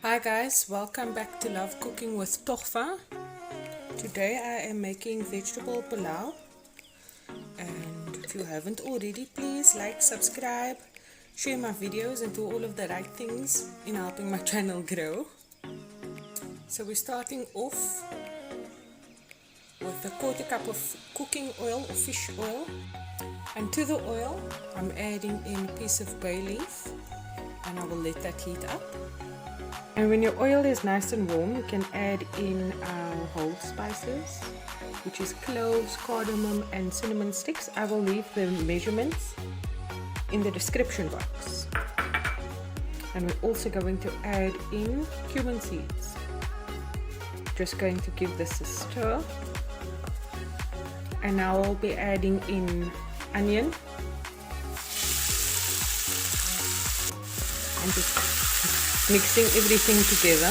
Hi guys, welcome back to Love Cooking with Tohfa. Today I am making vegetable pulao, and if you haven't already, please like, subscribe, share my videos and do all of the right things in helping my channel grow. So we're starting off with a quarter cup of cooking oil or fish oil, and to the oil I'm adding in a piece of bay leaf and I will let that heat up. And when your oil is nice and warm, you can add in our whole spices, which is cloves, cardamom and cinnamon sticks. I will leave the measurements in the description box. And we're also going to add in cumin seeds. Just going to give this a stir. And now I'll be adding in onion. And just mixing everything together.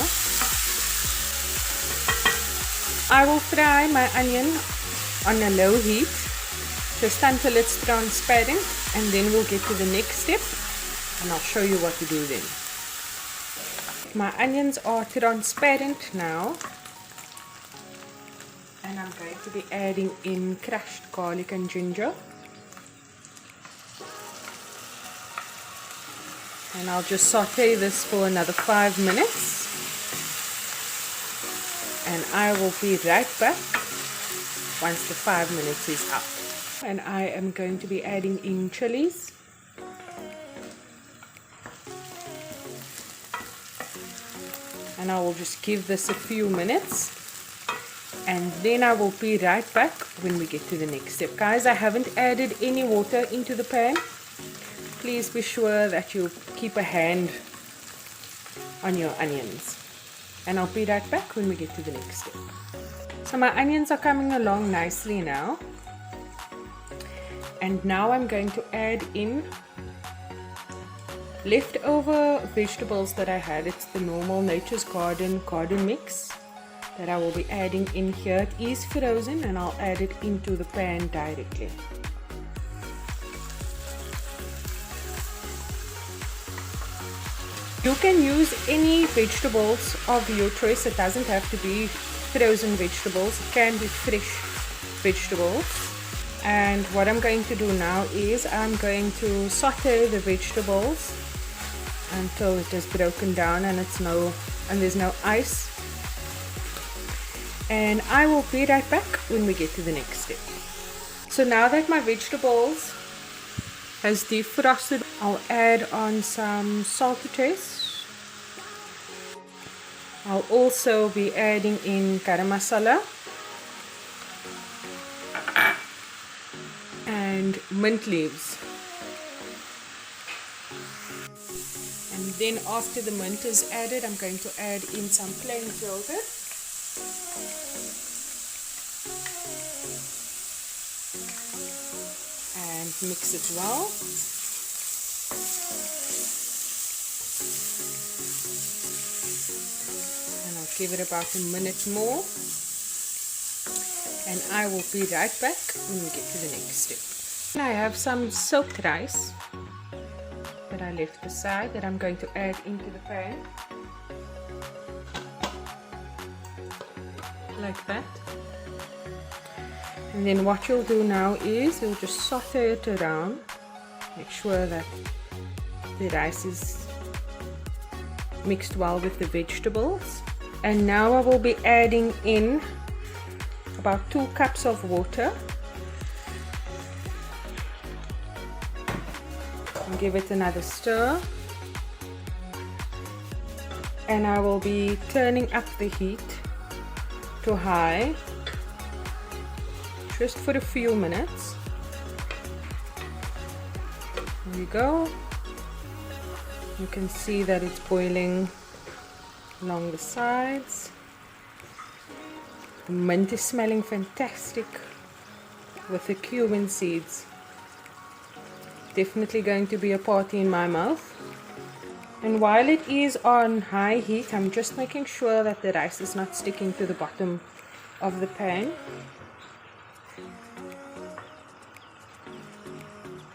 I will fry my onion on a low heat just until it's transparent, and then we'll get to the next step and I'll show you what to do then. My onions are transparent now, and I'm going to be adding in crushed garlic and ginger. And I'll just saute this for another 5 minutes, and I will be right back once the 5 minutes is up. And I am going to be adding in chillies, and I will just give this a few minutes, and then I will be right back when we get to the next step. Guys, I haven't added any water into the pan. Please be sure that you keep a hand on your onions. And I'll be right back when we get to the next step. So my onions are coming along nicely now. And now I'm going to add in leftover vegetables that I had. It's the normal Nature's Garden mix that I will be adding in here. It is frozen and I'll add it into the pan directly. You can use any vegetables of your choice. It doesn't have to be frozen vegetables. It can be fresh vegetables. And what I'm going to do now is I'm going to saute the vegetables until it is broken down and there's no ice. And I will be right back when we get to the next step. So now that my vegetables has defrosted, I'll add on some salt to taste. I'll also be adding in garam masala and mint leaves. And then after the mint is added, I'm going to add in some plain yogurt. And mix it well. And I'll give it about a minute more. And I will be right back when we get to the next step. And I have some soaked rice that I left aside that I'm going to add into the pan. Like that. And then what you'll do now is you'll just saute it around. Make sure that the rice is mixed well with the vegetables. And now I will be adding in about 2 cups of water. And give it another stir. And I will be turning up the heat to high just for a few minutes. There we go. You can see that it's boiling along the sides. The mint is smelling fantastic with the cumin seeds. Definitely going to be a party in my mouth. And while it is on high heat, I'm just making sure that the rice is not sticking to the bottom of the pan.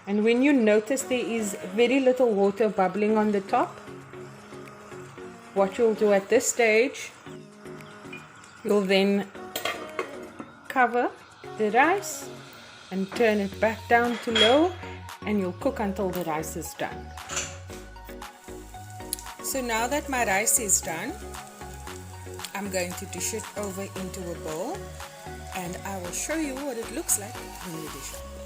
And when you notice there is very little water bubbling on the top, what you'll do at this stage, you'll then cover the rice and turn it back down to low, and you'll cook until the rice is done. So now that my rice is done, I'm going to dish it over into a bowl, and I will show you what it looks like when you dish it.